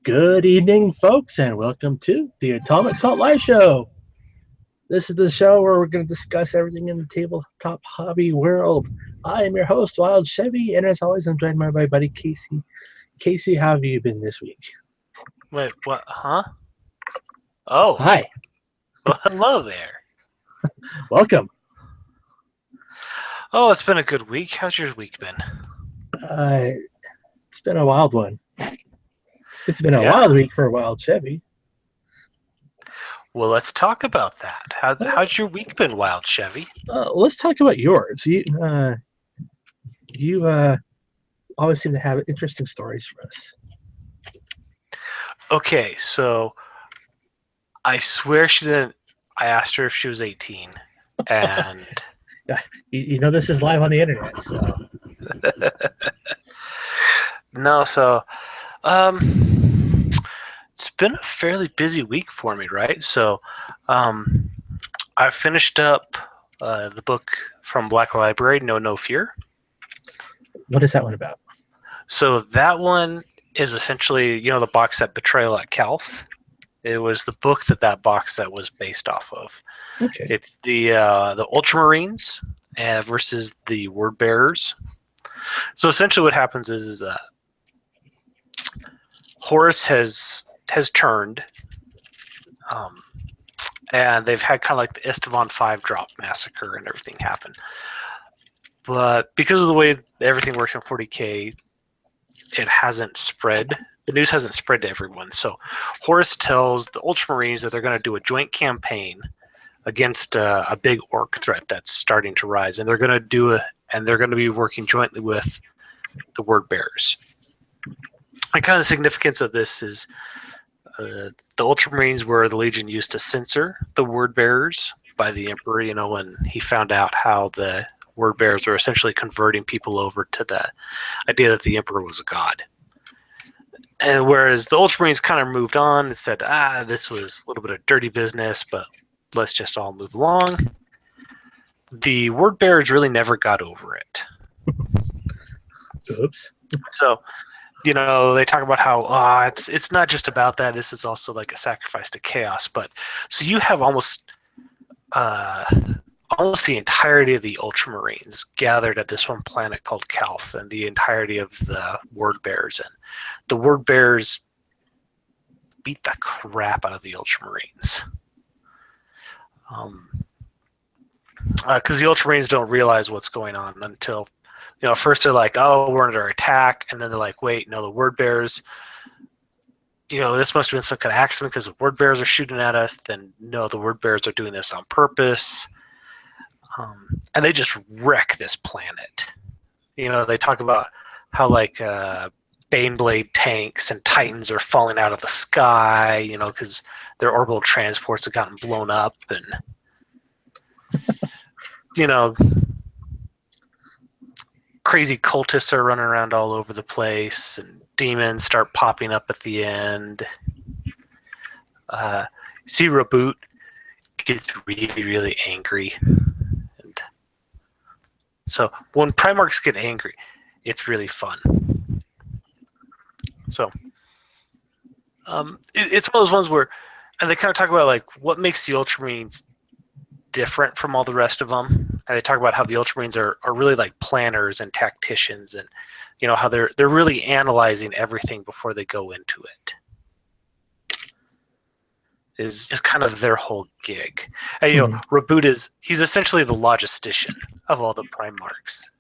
Good evening, folks, and welcome to the Atomic Salt Live Show. This is the show where we're going to discuss everything in the tabletop hobby world. I am your host, Wild Chevy, and as always, I'm joined by my buddy Casey. Casey, how have you been this week? Wait, what? Huh? Oh. Hi. Well, hello there. Welcome. Oh, it's been a good week. How's your week been? It's been a wild one. It's been a wild week for Wild Chevy. Well, let's talk about that. How's your week been, Wild Chevy? Let's talk about yours. You always seem to have interesting stories for us. Okay, so I swear she didn't. I asked her if she was 18, and you know this is live on the internet, so no. So, it's been a fairly busy week for me, right? So, I finished up the book from Black Library, No Fear. What is that one about? So that one is essentially, the box set Betrayal at Calth. It was the book that box set was based off of. Okay. It's the Ultramarines versus the Word Bearers. So essentially what happens is Horus has turned, and they've had kind of like the Estevan 5 drop massacre and everything happen. But because of the way everything works in 40K, it hasn't spread. The news hasn't spread to everyone. So Horus tells the Ultramarines that they're going to do a joint campaign against a big orc threat that's starting to rise, and they're going to be working jointly with the Word Bearers. And kind of the significance of this is the Ultramarines were the Legion used to censor the Word Bearers by the Emperor. When he found out how the Word Bearers were essentially converting people over to the idea that the Emperor was a god. And whereas the Ultramarines kind of moved on and said, this was a little bit of dirty business, but let's just all move along. The Word Bearers really never got over it. Oops. So, they talk about how it's not just about that. This is also like a sacrifice to chaos. But so you have almost the entirety of the Ultramarines gathered at this one planet called Calth, and the entirety of the Word Bearers. And the Word Bearers beat the crap out of the Ultramarines. Because the Ultramarines don't realize what's going on until, first they're like, oh, we're under attack. And then they're like, wait, no, the Word Bearers, this must have been some kind of accident because the Word Bearers are shooting at us. Then, no, the Word Bearers are doing this on purpose. And they just wreck this planet. They talk about how Baneblade tanks and Titans are falling out of the sky, because their orbital transports have gotten blown up, and crazy cultists are running around all over the place, and demons start popping up at the end. See Reboot gets really, really angry. So when Primarchs get angry, it's really fun. So it's one of those ones where, and they kind of talk about what makes the Ultramarines different from all the rest of them. And they talk about how the Ultramarines are really like planners and tacticians, and how they're really analyzing everything before they go into it. Is kind of their whole gig. And Reboot he's essentially the logistician of all the Primarchs,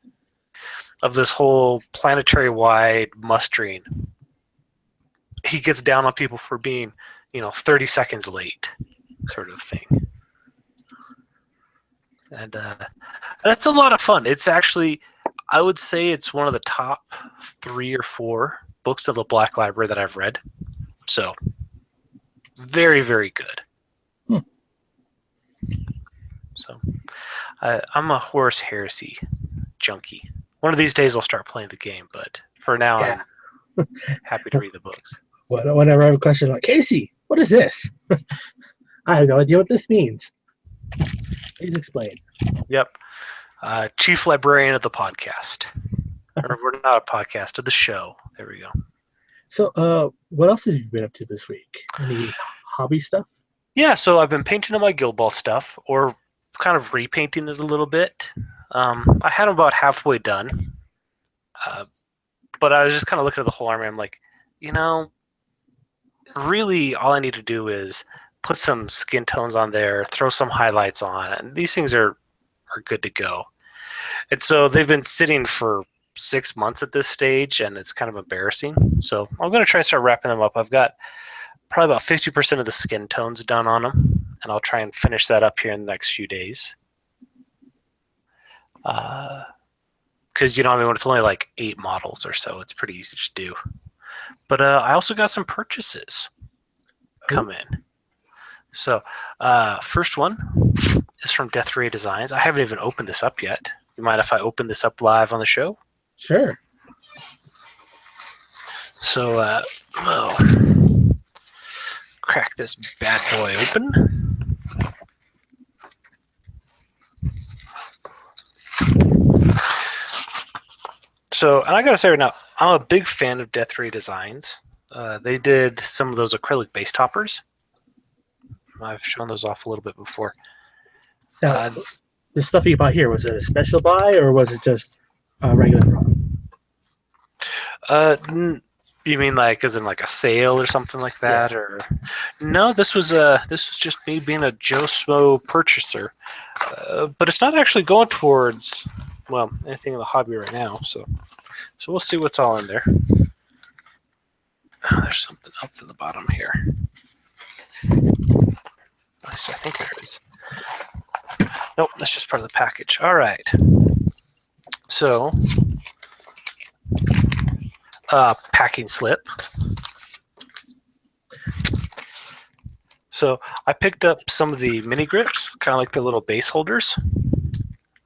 of this whole planetary-wide mustering. He gets down on people for being, 30 seconds late, sort of thing. And it's a lot of fun. It's actually, I would say it's one of the top 3 or 4 books of the Black Library that I've read. So, very, very good. So, I'm a Horus Heresy junkie. One of these days I'll start playing the game, but for now I'm happy to read the books. Whenever I have a question like, Casey, what is this? I have no idea what this means. Please explain. Yep. Chief librarian of the podcast. Or we're not a podcast, of the show. There we go. So, what else have you been up to this week? Any hobby stuff? Yeah, so I've been painting on my Guild Ball stuff, or kind of repainting it a little bit. I had them about halfway done, but I was just kind of looking at the whole army. I'm like, you know, really, all I need to do is put some skin tones on there, throw some highlights on, and these things are good to go. And so they've been sitting for 6 months at this stage, and it's kind of embarrassing. So I'm going to try and start wrapping them up. I've got probably about 50% of the skin tones done on them, and I'll try and finish that up here in the next few days. Because, I mean, when it's only like 8 models or so, it's pretty easy to do. But I also got some purchases come in. So first one is from Death Ray Designs. I haven't even opened this up yet. You mind if I open this up live on the show? Sure. So, crack this bad boy open. So, and I gotta say right now, I'm a big fan of Death Ray Designs. They did some of those acrylic base toppers. I've shown those off a little bit before. Now, the stuff you bought here, was it a special buy or was it just a regular product? You mean like as in like a sale or something like that? Yeah. Or no, this was just me being a Joe Smo purchaser. But it's not actually going towards anything in the hobby right now. So we'll see what's all in there. Oh, there's something else in the bottom here. I think there is. Nope, that's just part of the package. All right. So, packing slip. So I picked up some of the mini grips, kind of like the little base holders.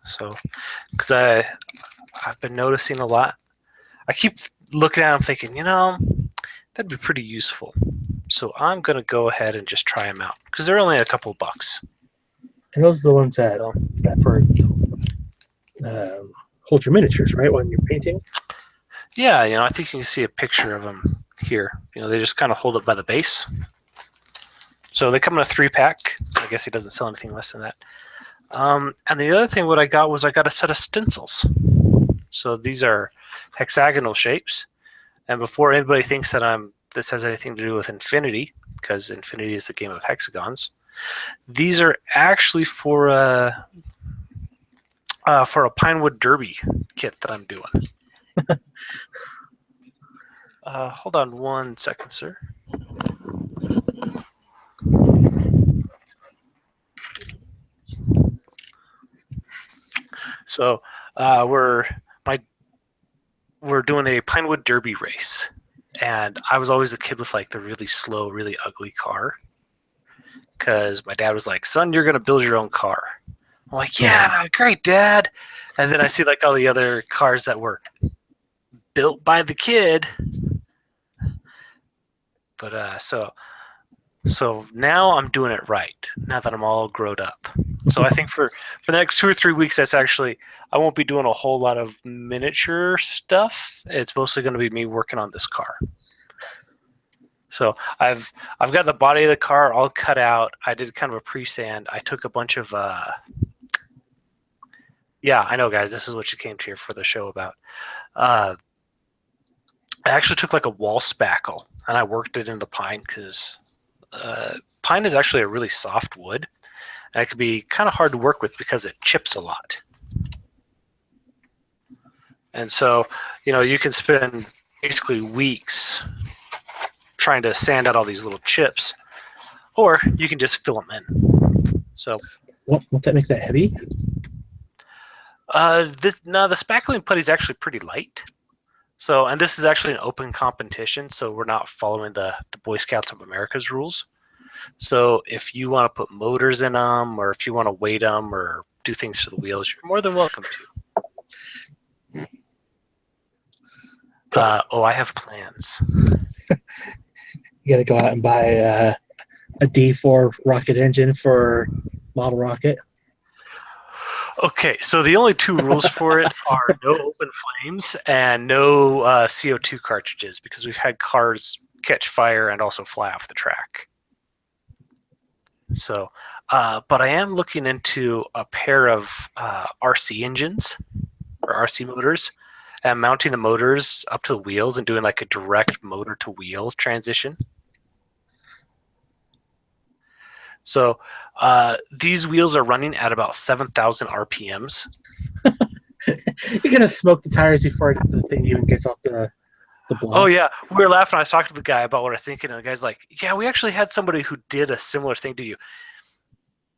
So, because I've been noticing a lot. I keep looking at them thinking, that'd be pretty useful. So I'm going to go ahead and just try them out because they're only a couple of bucks. And those are the ones that hold your miniatures, right, when you're painting? Yeah, I think you can see a picture of them here. They just kind of hold it by the base. So they come in a 3-pack. I guess he doesn't sell anything less than that. And the other thing what I got was I got a set of stencils. So these are hexagonal shapes. And before anybody thinks that this has anything to do with Infinity, because Infinity is the game of hexagons, these are actually for a Pinewood Derby kit that I'm doing. Hold on 1 second, sir. So we're doing a Pinewood Derby race, and I was always the kid with like the really slow, really ugly car. Because my dad was like, "Son, you're gonna build your own car." I'm like, "Yeah, great, Dad." And then I see like all the other cars that were built by the kid. But so now I'm doing it right. Now that I'm all grown up. So I think for the next 2 or 3 weeks, that's actually I won't be doing a whole lot of miniature stuff. It's mostly going to be me working on this car. So I've got the body of the car all cut out. I did kind of a pre-sand. I took a bunch of I know, guys, this is what you came to here for the show about. I actually took like a wall spackle and I worked it into pine because pine is actually a really soft wood, and it can be kind of hard to work with because it chips a lot. And so, you can spend basically weeks trying to sand out all these little chips, or you can just fill them in. So, won't that make that heavy? The spackling putty is actually pretty light. So, and this is actually an open competition, so we're not following the Boy Scouts of America's rules. So if you want to put motors in them, or if you want to weight them, or do things to the wheels, you're more than welcome to. I have plans. You got to go out and buy a D4 rocket engine for model rocket. Okay, so the only two rules for it are no open flames and no CO2 cartridges, because we've had cars catch fire and also fly off the track. So, but I am looking into a pair of RC engines or RC motors and mounting the motors up to the wheels and doing like a direct motor to wheel transition. So these wheels are running at about 7,000 RPMs. You're gonna smoke the tires before the thing even gets off the block. Oh yeah, we were laughing. I was talking to the guy about what I'm thinking, and the guy's like, "Yeah, we actually had somebody who did a similar thing to you."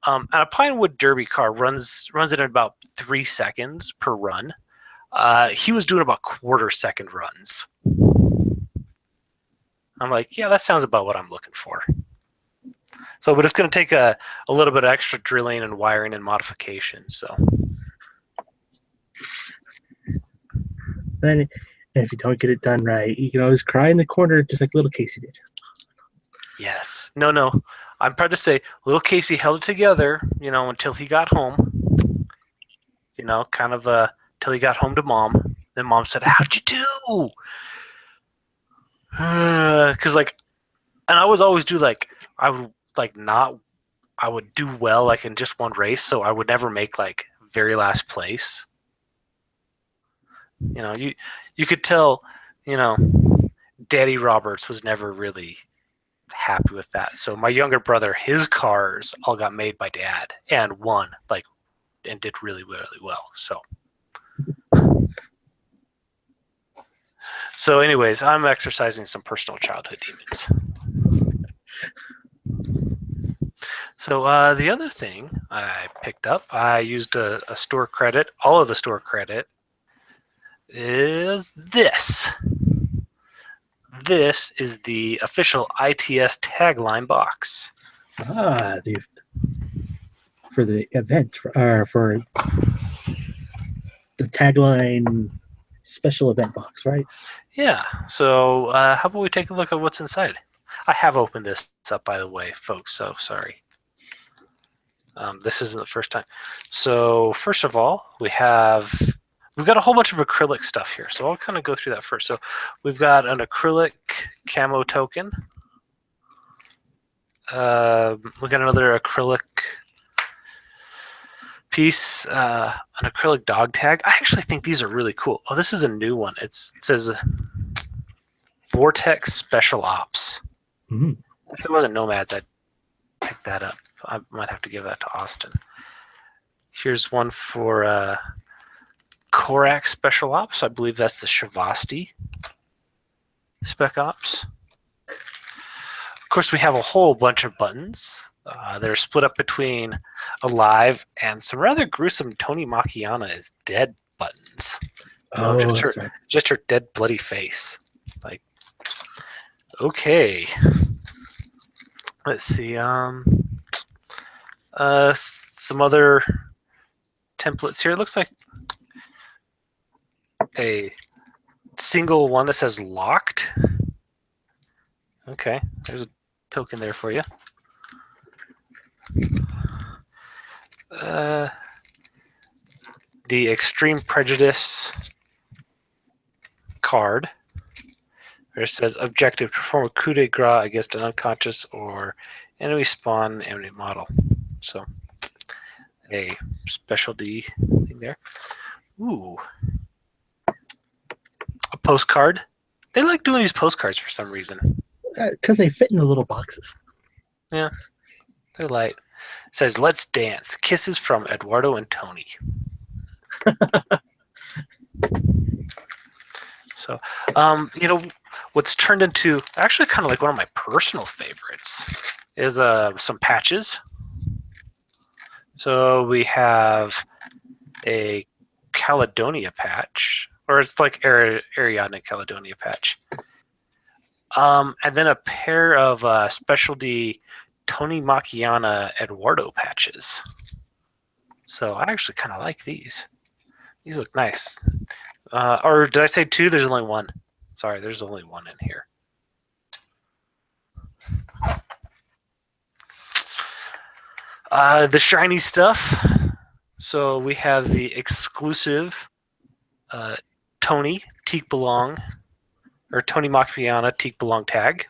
And a Pinewood Derby car runs it in about 3 seconds per run. He was doing about quarter-second runs. I'm like, yeah, that sounds about what I'm looking for. So, but it's going to take a little bit of extra drilling and wiring and modification. So, And if you don't get it done right, you can always cry in the corner, just like little Casey did. yes, no, I'm proud to say, little Casey held it together, until he got home. Kind of till he got home to mom. Then mom said, "How'd you do?" Because and I was always do I would I would do well in just one race, so I would never make very last place. You could tell, Daddy Roberts was never really happy with that. So my younger brother, his cars all got made by dad and won and did really, really well. So anyways, I'm exercising some personal childhood demons. So the other thing I picked up, I used a store credit. All of the store credit is this. This is the official ITS tagline box. For the event, for the tagline special event box, right? Yeah. So how about we take a look at what's inside? I have opened this up, by the way, folks, so sorry. This isn't the first time. So first of all, we've got a whole bunch of acrylic stuff here. So I'll kind of go through that first. So we've got an acrylic camo token. We got another acrylic piece, an acrylic dog tag. I actually think these are really cool. Oh, this is a new one. It says Vortex Special Ops. Mm-hmm. If it wasn't Nomads, I'd pick that up. I might have to give that to Austin. Here's one for Korak Special Ops. I believe that's the Shavasti Spec Ops. Of course, we have a whole bunch of buttons. They're split up between alive and some rather gruesome Tony Macchiana is dead buttons. Oh, just her dead bloody face. Okay. Let's see. Some other templates here. It looks like a single one that says locked. Okay, there's a token there for you. The Extreme Prejudice card. Where it says objective, perform a coup de grace against an unconscious or enemy spawn enemy model. So a specialty thing there. Ooh. A postcard. They like doing these postcards for some reason. Because they fit in the little boxes. Yeah. They're light. It says, "Let's dance. Kisses from Eduardo and Tony." So, what's turned into actually kind of one of my personal favorites is some patches. So we have a Caledonia patch, or it's like Ariadne Caledonia patch. And then a pair of specialty Tony Macchiana Eduardo patches. So I actually kind of like these. These look nice. Or did I say two? There's only one. Sorry, there's only one in here. The shiny stuff. So we have the exclusive Tony Teak Belong, or Tony Macpiana Teak Belong tag.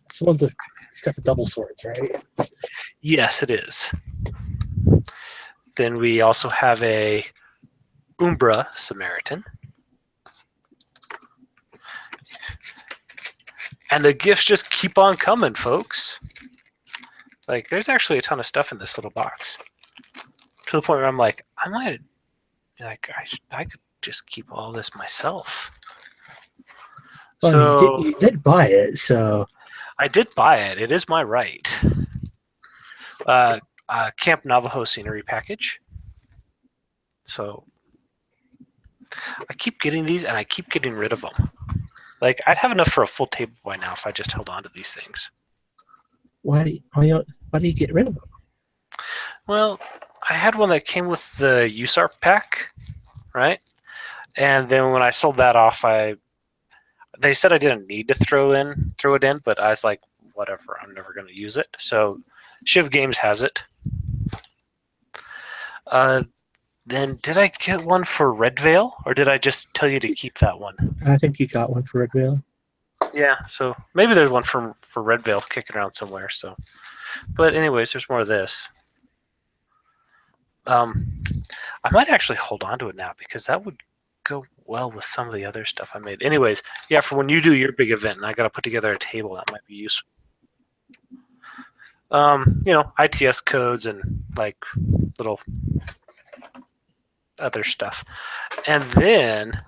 It's got the double swords, right? Yes, it is. Then we also have a Umbra Samaritan. And the gifts just keep on coming, folks. Like, there's actually a ton of stuff in this little box. To the point where I'm like, I could just keep all this myself. Well, So you did buy it, so I did buy it. It is my right. Camp Navajo scenery package. So I keep getting these, and I keep getting rid of them. Like, I'd have enough for a full table by now if I just held on to these things. why do you get rid of them? Well, I had one that came with the USARP pack, right? And then when I sold that off, they said I didn't need to throw it in, but I was like, whatever, I'm never going to use it. So Shiv Games has it. Then did I get one for Red Veil, or did I just tell you to keep that one? I think you got one for Red Veil. Yeah, so maybe there's one for Red Veil kicking around somewhere. So, but anyways, there's more of this. I might actually hold on to it now because that would go well with some of the other stuff I made. Anyways, yeah, for when you do your big event and I got to put together a table, that might be useful. ITS codes and like little other stuff. And then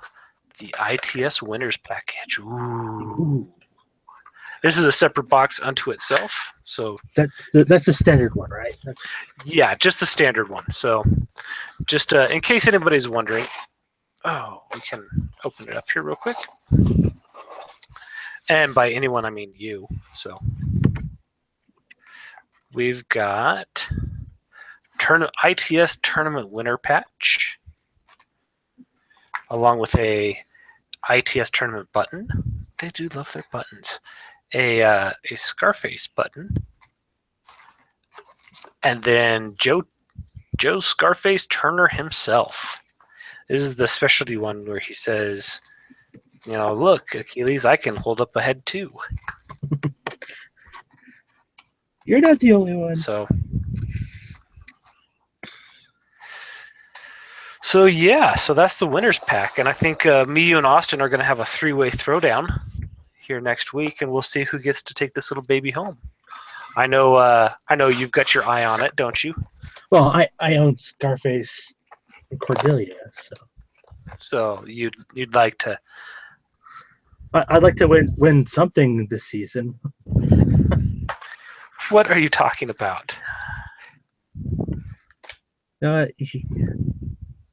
the ITS winners package. Ooh. This is a separate box unto itself. So that's the standard one, right? Yeah, just the standard one. So just in case anybody's wondering, we can open it up here real quick. And by anyone, I mean you. So we've got ITS tournament winner patch, along with a ITS tournament button. They do love their buttons. A Scarface button, and then Joe Scarface Turner himself. This is the specialty one where he says, look, Achilles, I can hold up a head too. You're not the only one. So yeah, so that's the winners pack, and I think me, you, and Austin are going to have a 3-way throwdown here next week, and we'll see who gets to take this little baby home. I know you've got your eye on it, don't you? Well, I own Scarface and Cordelia, so you'd like to. I'd like to win something this season. What are you talking about?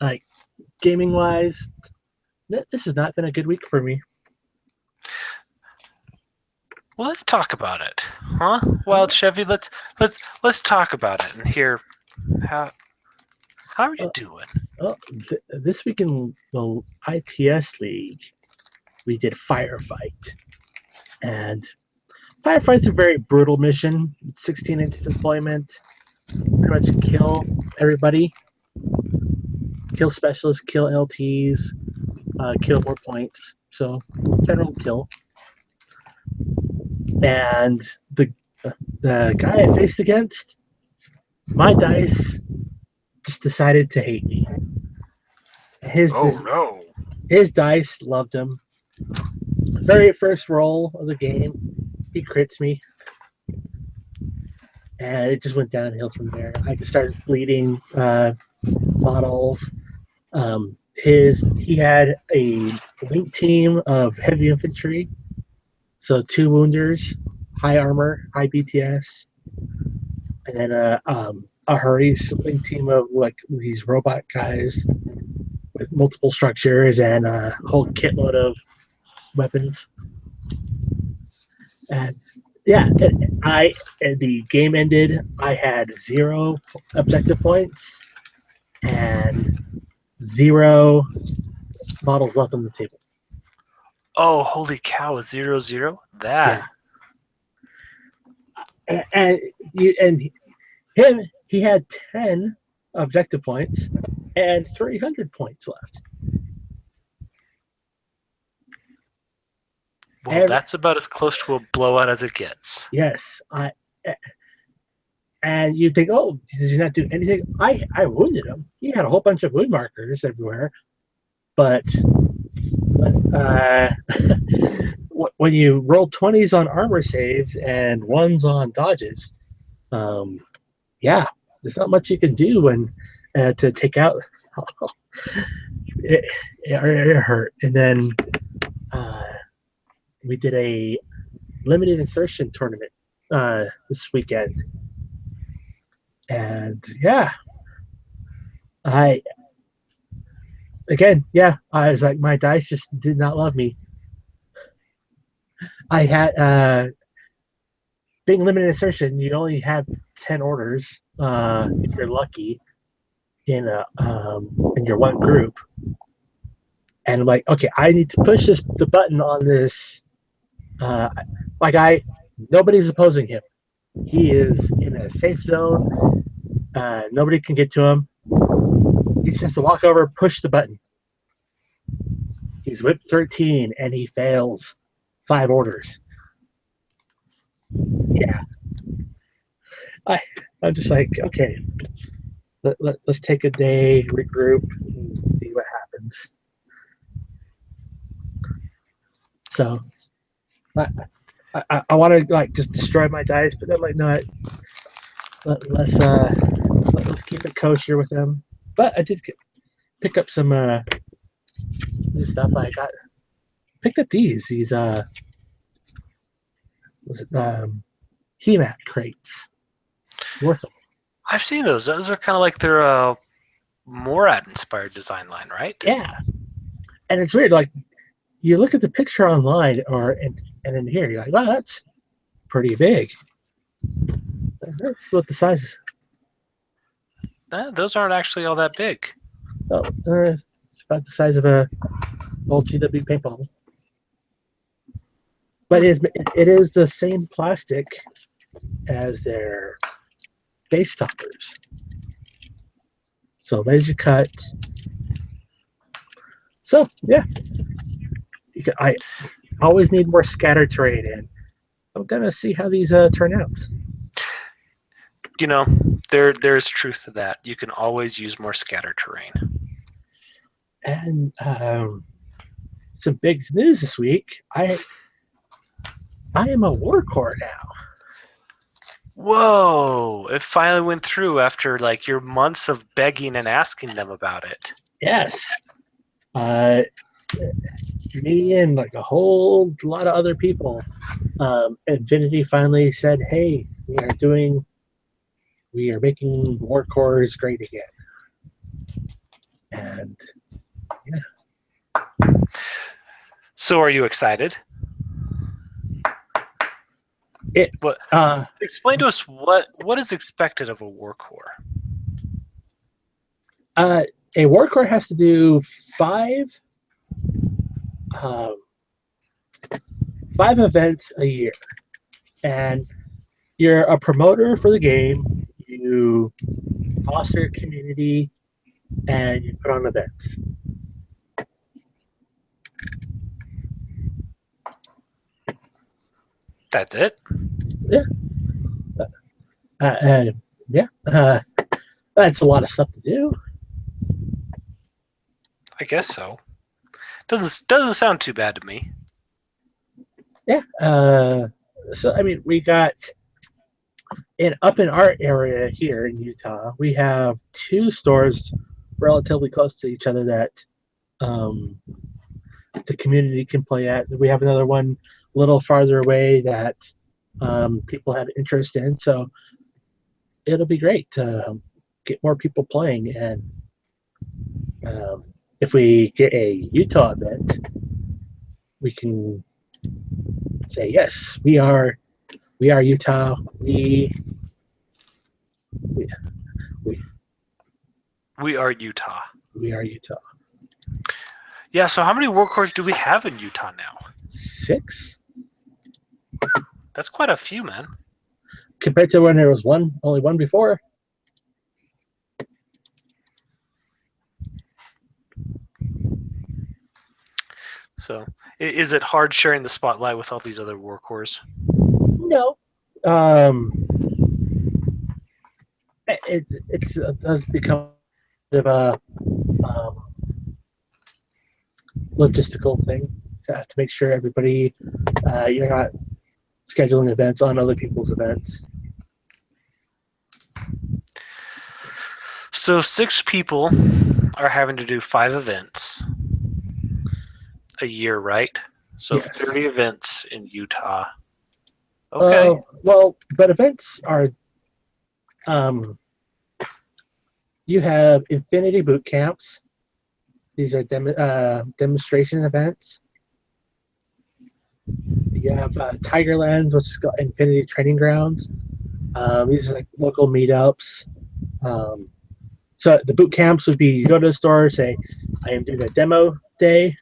Like gaming wise, this has not been a good week for me. Well, let's talk about it, huh? Wild Chevy, let's talk about it and hear how are you doing? Well, this week in the ITS League, we did Firefight, and Firefight's a very brutal mission. 16-inch deployment, pretty much kill everybody, kill specialists, kill LTs, kill more points. So general kill. And the guy I faced against, my dice just decided to hate me. His dice loved him. Very first roll of the game, he crits me, and it just went downhill from there. I just started bleeding models. He had a link team of heavy infantry. So 2 wounders, high armor, high BTS, and then a hurry link team of like these robot guys with multiple structures and a whole kitload of weapons. And yeah, the game ended. I had 0 objective points and 0 models left on the table. Oh, holy cow! 0-0. That. Yeah. And he had 10 objective points and 300 points left. Well, that's about as close to a blowout as it gets. Yes, and you think, oh, did you not do anything? I wounded him. He had a whole bunch of wound markers everywhere, but when you roll 20s on armor saves and 1s on dodges, yeah, there's not much you can do when to take out. It hurt. And then we did a limited insertion tournament this weekend, and yeah, I was like, my dice just did not love me. I had being limited insertion, you only have 10 orders if you're lucky in your one group. And I'm like, okay, I need to push the button on this. My guy, nobody's opposing him. He is in a safe zone. Nobody can get to him. He just has to walk over, push the button. He's whipped 13, and he fails 5 orders. Yeah. I'm just like, okay, let's take a day, regroup, and see what happens. So I want to like just destroy my dice, but I'm like, no, let's keep it kosher with them. But I did pick up some new stuff. I picked up these Gmat Traits. Worth them. I've seen those. Those are kind of like their Morad inspired design line, right? Yeah, and it's weird. Like you look at the picture online, and in here, you're like, wow, that's pretty big. That's what the size is. Those aren't actually all that big. Oh, it's about the size of a old GW paintball. But it is the same plastic as their base toppers. So laser cut. So yeah, I always need more scatter terrain, and I'm gonna see how these turn out. You know, there's truth to that. You can always use more scatter terrain. And some big news this week. I am a Warcore now. Whoa! It finally went through after like your months of begging and asking them about it. Yes. Me and like a whole lot of other people. Infinity finally said, "Hey, we are making Warcores great again." And yeah. So, are you excited? Explain to us what is expected of a Warcore. A Warcore has to do 5 events a year, and you're a promoter for the game. You foster a community, and you put on events. That's it? Yeah. That's a lot of stuff to do. I guess so. Doesn't sound too bad to me. Yeah. So I mean, we got up in our area here in Utah, we have 2 stores relatively close to each other that the community can play at. We have another one a little farther away that people have interest in. So it'll be great to get more people playing. And if we get a Utah event, we can say, yes, we are Utah. We are Utah. We are Utah. Yeah, so how many Warcores do we have in Utah now? 6. That's quite a few, man. Compared to when there was only one before. So, is it hard sharing the spotlight with all these other Warcores? No. It does become a bit of a logistical thing to have to make sure everybody, you're not scheduling events on other people's events. So 6 people are having to do 5 events a year, right? So Yes. 30 events in Utah. Okay. Well, but events are, you have Infinity boot camps. These are demonstration events. You have Tigerland, which is called Infinity Training Grounds. These are like local meetups. So the boot camps would be you go to the store, say, I am doing a demo day.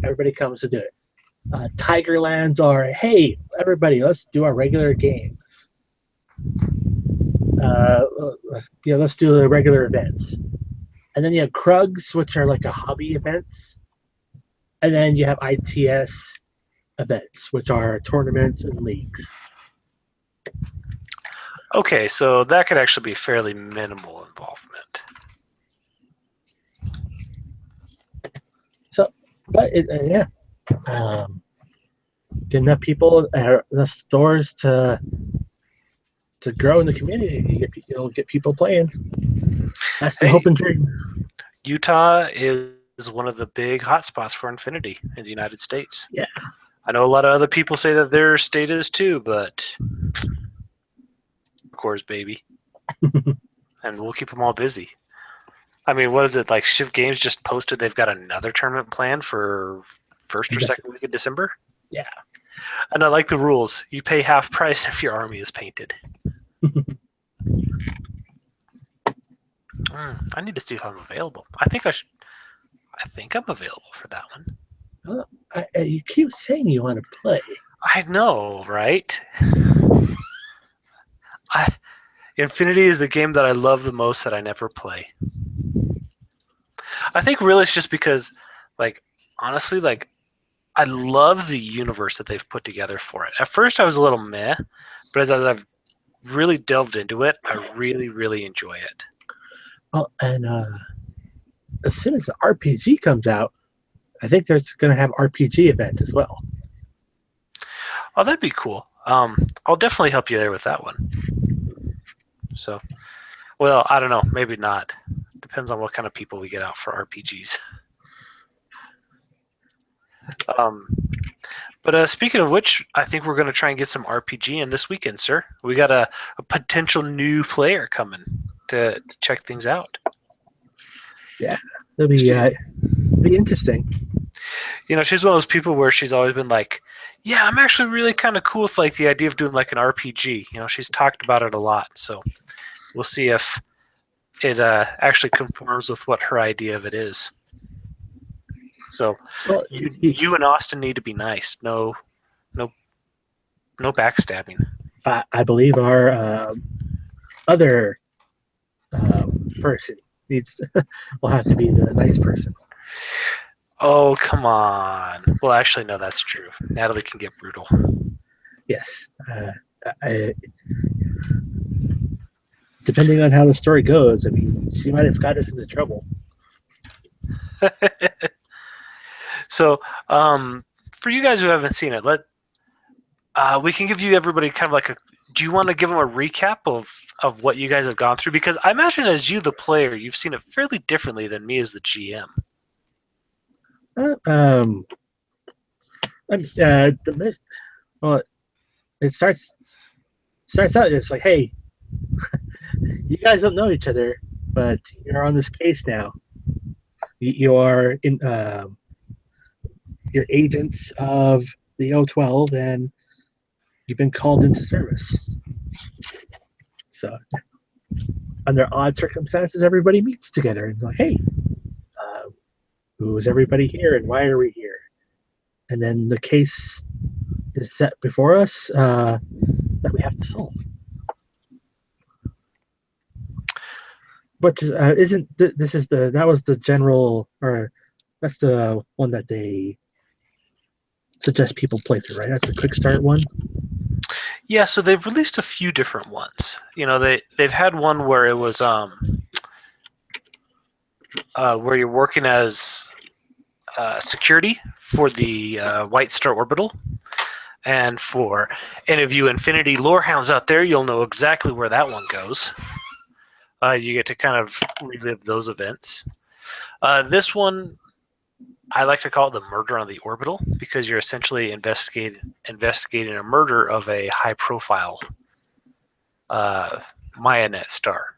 Everybody comes to do it. Tigerlands are, hey, everybody, let's do our regular games. Let's do the regular events. And then you have Krugs, which are like a hobby events. And then you have ITS events, which are tournaments and leagues. Okay, so that could actually be fairly minimal involvement. So, but get enough people, the stores to grow in the community. You'll get people playing. That's the hope and dream. Utah is one of the big hotspots for Infinity in the United States. Yeah. I know a lot of other people say that their state is too, but of course, baby. And we'll keep them all busy. I mean, what is it, like Shift Games just posted they've got another tournament planned for first or second week of December? Yeah. And I like the rules. You pay half price if your army is painted. I need to see if I'm available. I think I'm available for that one. You keep saying you want to play. I know, right? Infinity is the game that I love the most that I never play. I think really it's just because, like, honestly, like, I love the universe that they've put together for it. At first, I was a little meh, but as I've really delved into it, I really, really enjoy it. Well, and as soon as the RPG comes out, I think they're going to have RPG events as well. Oh, that'd be cool. I'll definitely help you there with that one. So, well, I don't know. Maybe not. Depends on what kind of people we get out for RPGs. But speaking of which, I think we're going to try and get some RPG in this weekend, sir. We got a potential new player coming to check things out. Yeah, it'll be interesting. You know, she's one of those people where she's always been like, yeah, I'm actually really kind of cool with like the idea of doing like an RPG. You know, she's talked about it a lot. So we'll see if it actually conforms with what her idea of it is. So you and Austin need to be nice. No backstabbing. I believe our other person will have to be the nice person. Oh, come on. Well, actually, no, that's true. Natalie can get brutal. Yes. Depending on how the story goes, I mean, she might have got us into trouble. So, for you guys who haven't seen it, we can give you everybody kind of like a. Do you want to give them a recap of what you guys have gone through? Because I imagine as you, the player, you've seen it fairly differently than me as the GM. It starts out. It's like, hey, you guys don't know each other, but you're on this case now. You are in. You're agents of the O12, and you've been called into service. So, under odd circumstances, everybody meets together and like, hey, who is everybody here, and why are we here? And then the case is set before us that we have to solve. But isn't that was the general, or That's the one that they suggest people play through, right? That's the quick start one. Yeah, so they've released a few different ones. They've had one where it was where you're working as security for the White Star Orbital. And for any of you Infinity lore hounds out there, you'll know exactly where that one goes. You get to kind of relive those events. This one, I like to call it the murder on the Orbital, because you're essentially investigating a murder of a high-profile Mayanet star.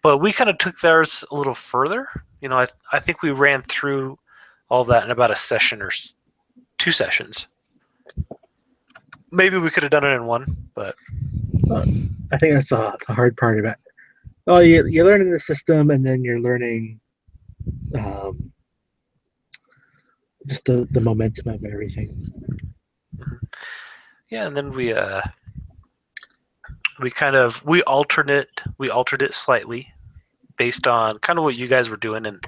But we kind of took theirs a little further. I think we ran through all that in about a session or 2 sessions. Maybe we could have done it in one, but I think that's the hard part about it. Oh, you're learning the system, and then you're learning just the momentum of everything. Yeah, and then we altered it slightly based on kind of what you guys were doing, and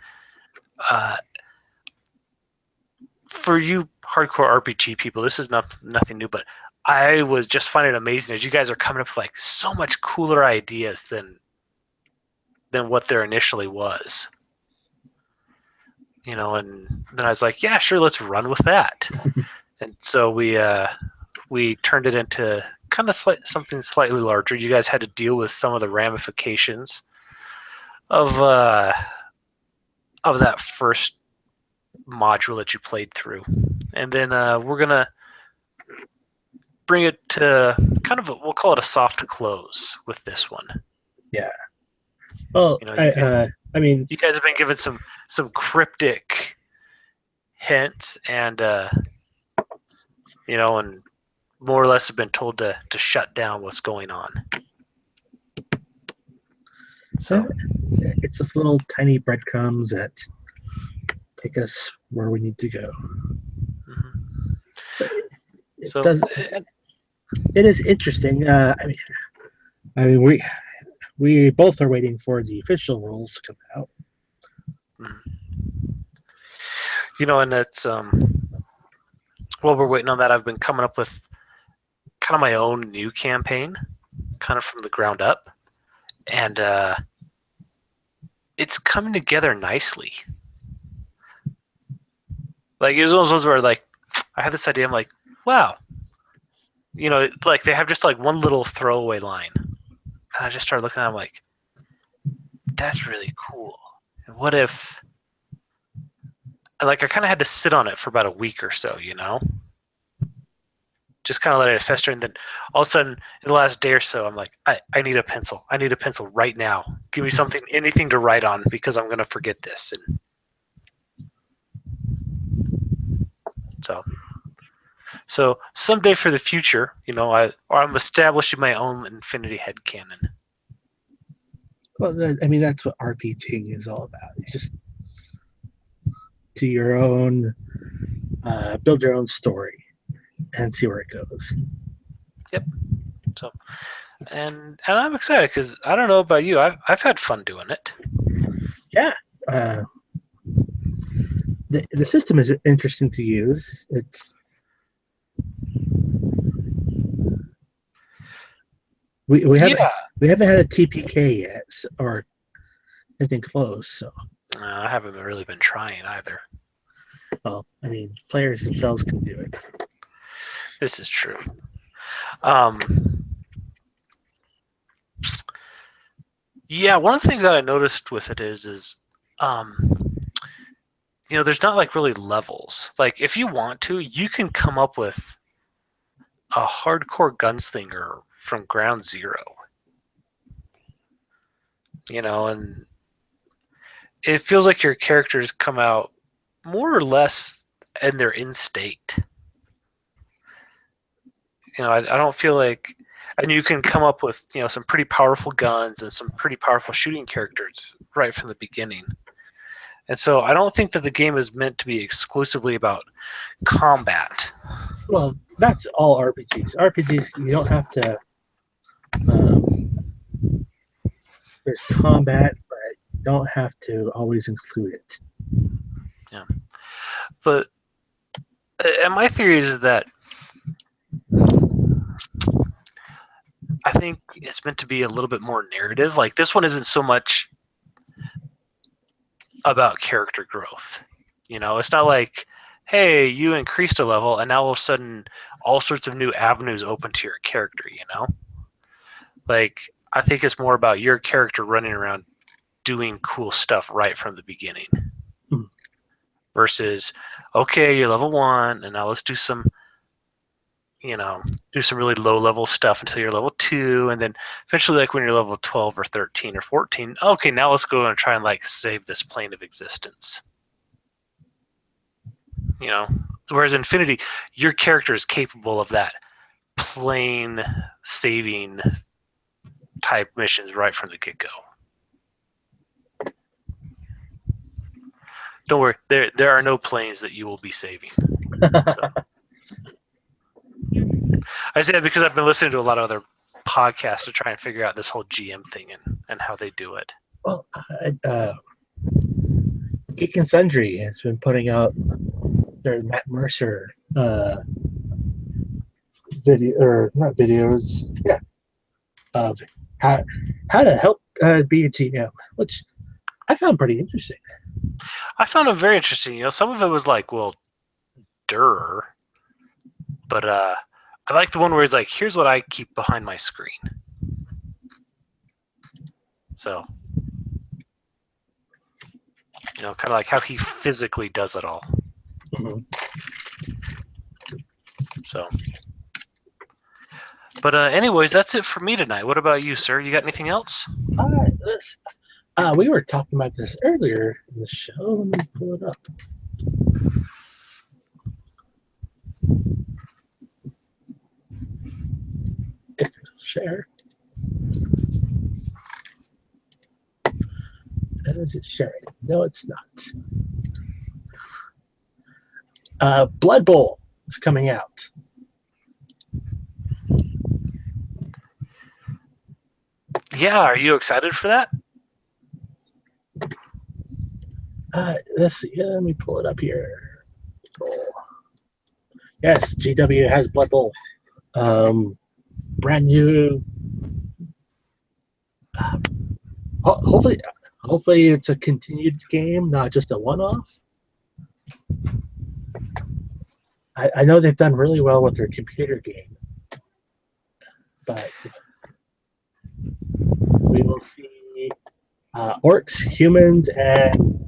for you hardcore RPG people, this is nothing new, but I was just finding it amazing as you guys are coming up with like so much cooler ideas than what there initially was. And then I was like, yeah, sure, let's run with that. And so we turned it into kind of something slightly larger. You guys had to deal with some of the ramifications of that first module that you played through, and then we're gonna bring it to kind of we'll call it a soft close with this one. Yeah. Well, I mean, you guys have been given some cryptic hints, and and more or less have been told to shut down what's going on. So it's just little tiny breadcrumbs that take us where we need to go. Mm-hmm. It is interesting. I mean, we both are waiting for the official rules to come out. And that's while we're waiting on that, I've been coming up with kind of my own new campaign, kind of from the ground up, and it's coming together nicely. Like, it was one of those ones where, like, I had this idea, I'm like, wow, like they have just like one little throwaway line, and I just started looking at it, I'm like, that's really cool. And what if, like, I kind of had to sit on it for about a week or so, just kind of let it fester, and then all of a sudden, in the last day or so, I'm like, I need a pencil. I need a pencil right now. Give me something, anything to write on, because I'm going to forget this. And so someday for the future, I'm establishing my own Infinity headcanon. Well, I mean, that's what RPGing is all about. It's just do your own, build your own story, and see where it goes. Yep. So, and I'm excited because I don't know about you, I've had fun doing it. Yeah. The system is interesting to use. We haven't had a TPK yet, or anything close. So I haven't really been trying either. Well, I mean, players themselves can do it. This is true. Yeah, one of the things that I noticed with it is there's not like really levels. Like, if you want to, you can come up with a hardcore gunslinger from ground zero. And it feels like your characters come out more or less in their in state. I don't feel like, and you can come up with some pretty powerful guns and some pretty powerful shooting characters right from the beginning. And so I don't think that the game is meant to be exclusively about combat. Well, that's all RPGs. RPGs, you don't have to. There's combat, but you don't have to always include it. Yeah. But and my theory is that I think it's meant to be a little bit more narrative. Like this one isn't so much about character growth. It's not like, hey, you increased a level and now all of a sudden all sorts of new avenues open to your character, Like I think it's more about your character running around doing cool stuff right from the beginning. Hmm. Versus, okay, you're level 1 and now let's do some really low level stuff until you're level 2, and then eventually, like when you're level 12 or 13 or 14, okay, now let's go and try and like save this plane of existence. Whereas Infinity, your character is capable of that plane saving type missions right from the get-go. Don't worry, there are no planes that you will be saving. So. I say that because I've been listening to a lot of other podcasts to try and figure out this whole GM thing and how they do it. Well, Geek and Sundry has been putting out their Matt Mercer video, or not videos, of how to help be a GM, which I found pretty interesting. I found it very interesting. Some of it was like, well, duh. But I like the one where he's like, here's what I keep behind my screen. So, kind of like how he physically does it all. Mm-hmm. So, but anyways, that's it for me tonight. What about you, sir? You got anything else? All right, we were talking about this earlier in the show. Let me pull it up. If it'll share. Is it sharing? No, it's not. Blood Bowl is coming out. Yeah, are you excited for that? Let's see. Let me pull it up here. Yes, GW has Blood Bowl. Brand new. Hopefully it's a continued game, not just a one-off. I know they've done really well with their computer game, but we will see. Orcs, Humans, and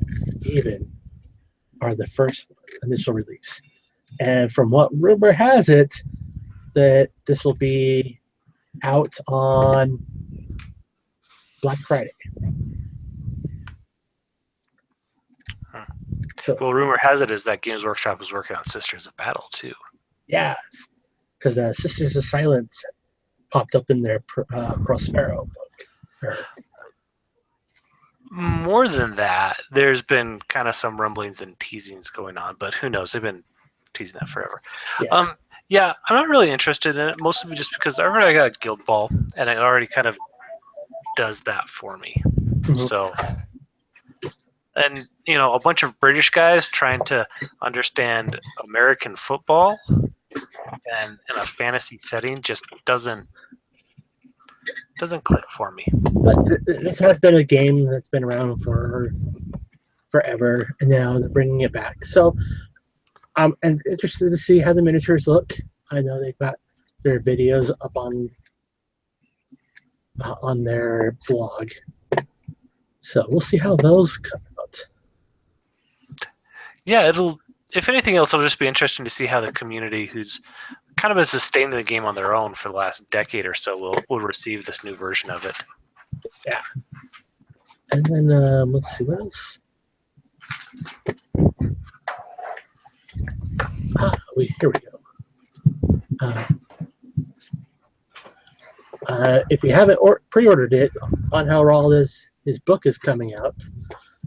Even are the first initial release, and from what rumor has it, that this will be out on Black Friday. Well, rumor has it is that Games Workshop is working on Sisters of Battle too. Yeah, because Sisters of Silence popped up in their Prospero book. More than that, there's been kind of some rumblings and teasings going on, but who knows? They've been teasing that forever. Yeah. I'm not really interested in it, mostly just because I already got Guild Ball, and it already kind of does that for me. Mm-hmm. So, and a bunch of British guys trying to understand American football and in a fantasy setting just doesn't click for me. But this has been a game that's been around for forever, and now they're bringing it back. So I'm interested to see how the miniatures look. I know they've got their videos up on their blog, so we'll see how those come out. Yeah, if anything else, it'll just be interesting to see how the community, who's kind of been sustaining the game on their own for the last decade or so, will receive this new version of it. Yeah. And then let's see what else. Here we go. If you haven't pre-ordered it, on how raw his book is coming out.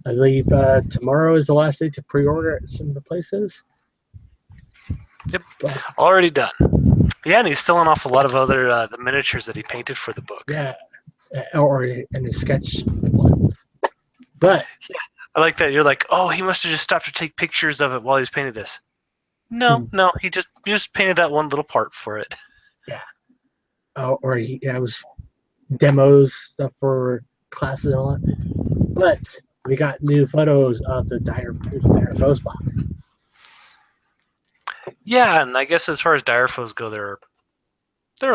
I believe tomorrow is the last day to pre-order at some of the places. Yep, already done. Yeah, and he's selling off a lot of other the miniatures that he painted for the book. Yeah, or in his sketch ones. But yeah, I like that you're like, oh, he must have just stopped to take pictures of it while he was painting this. No, he just painted that one little part for it. Yeah. Or it was demos stuff for classes and all that. But we got new photos of the dire foes box. Yeah, and I guess as far as dire foes go, they're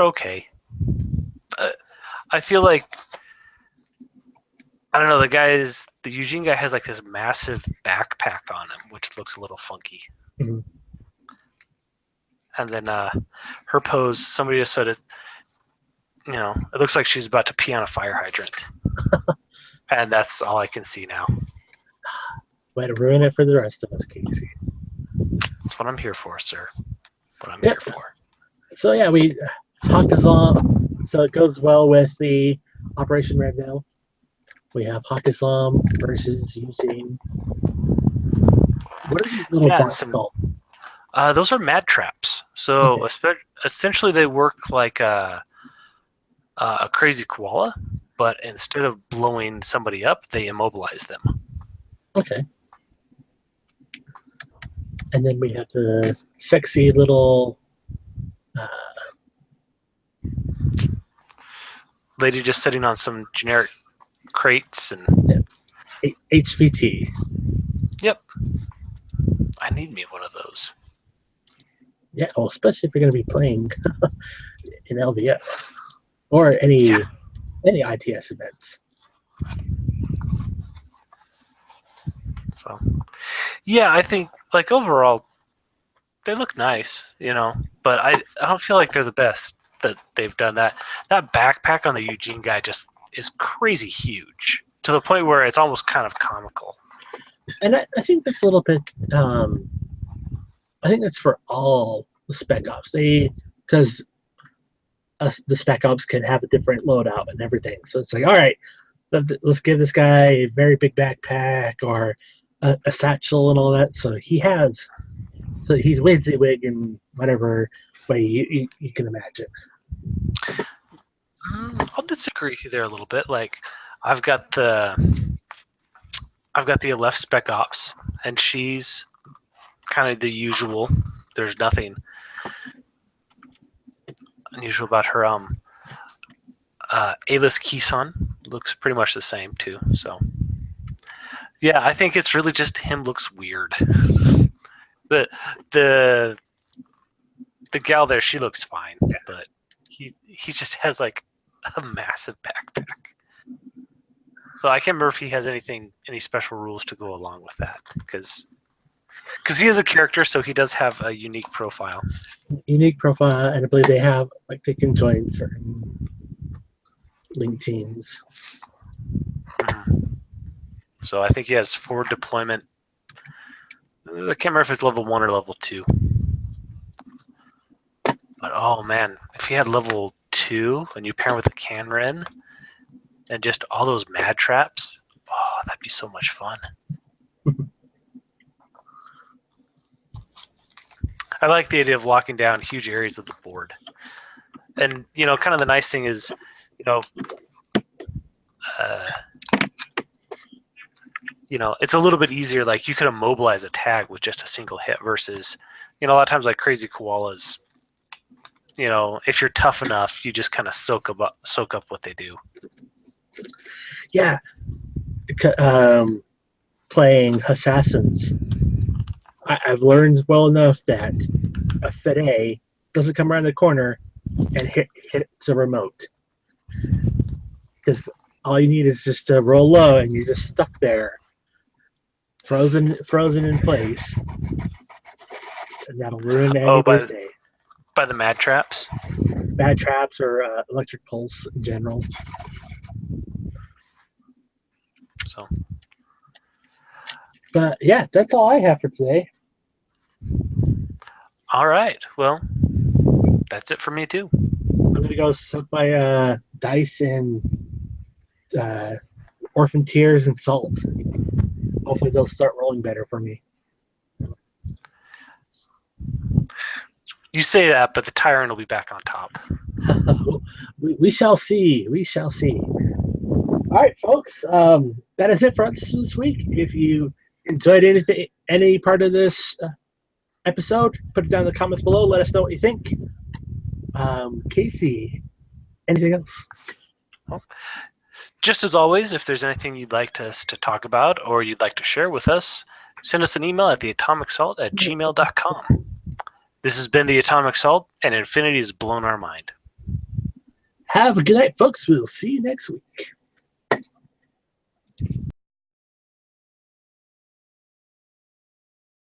okay. I feel like I don't know. The Eugene guy has like this massive backpack on him, which looks a little funky. Mm-hmm. And then her pose, somebody just said it. It looks like she's about to pee on a fire hydrant, and that's all I can see now. Way to ruin it for the rest of us, Casey. That's what I'm here for, sir. What I'm here for. So yeah, Hakazam. So it goes well with the Operation Red Veil. We have Hakazam versus Eugene. What are these little bots called? Those are mad traps. So essentially, they work like a crazy koala, but instead of blowing somebody up, they immobilize them. Okay. And then we have the sexy little lady just sitting on some generic crates and HVT. Yep. I need me one of those. Yeah, well, especially if you're going to be playing in LVS or any ITS events. So, yeah, I think like overall they look nice, but I don't feel like they're the best that they've done that. That backpack on the Eugene guy just is crazy huge to the point where it's almost kind of comical. And I think that's a little bit. I think that's for all the Spec Ops. Because the Spec Ops can have a different loadout and everything. So it's like, all right, let's give this guy a very big backpack or a satchel and all that. So he's WYSIWYG in whatever way you can imagine. I'll disagree with you there a little bit. Like, I've got the Aleph Spec Ops, and she's kind of the usual. There's nothing unusual about her. Alis Kisan looks pretty much the same too. So, yeah, I think it's really just him looks weird. The gal there, she looks fine, but he just has like a massive backpack. So I can't remember if he has any special rules to go along with that, because he is a character, so he does have a unique profile. Unique profile, and I believe they can join certain link teams. So I think he has forward deployment. I can't remember if it's level 1 or level 2. But oh man, if he had level 2 and you pair with a Canren and just all those mad traps, oh, that'd be so much fun. I like the idea of locking down huge areas of the board. And, kind of the nice thing is, it's a little bit easier. Like, you could immobilize a tag with just a single hit versus, a lot of times like crazy koalas, if you're tough enough, you just kind of soak up what they do. Yeah. Playing assassins, I've learned well enough that a Fede doesn't come around the corner and hit the remote, because all you need is just to roll low and you're just stuck there, frozen in place, and that'll ruin anybody's day. By the mad traps? Mad traps or electric pulse in general. So. But yeah, that's all I have for today. All right. Well, that's it for me too. I'm going to go soak my dice in Orphan Tears and Salt. Hopefully they'll start rolling better for me. You say that, but the Tyrant will be back on top. We shall see. We shall see. All right, folks. That is it for us this week. If you enjoyed any part of this episode, put it down in the comments below. Let us know what you think. Casey, anything else? Well, just as always, if there's anything you'd like us to talk about or you'd like to share with us, send us an email at theatomicsalt@gmail.com. This has been the Atomic Salt, and infinity has blown our mind. Have a good night, folks. We'll see you next week.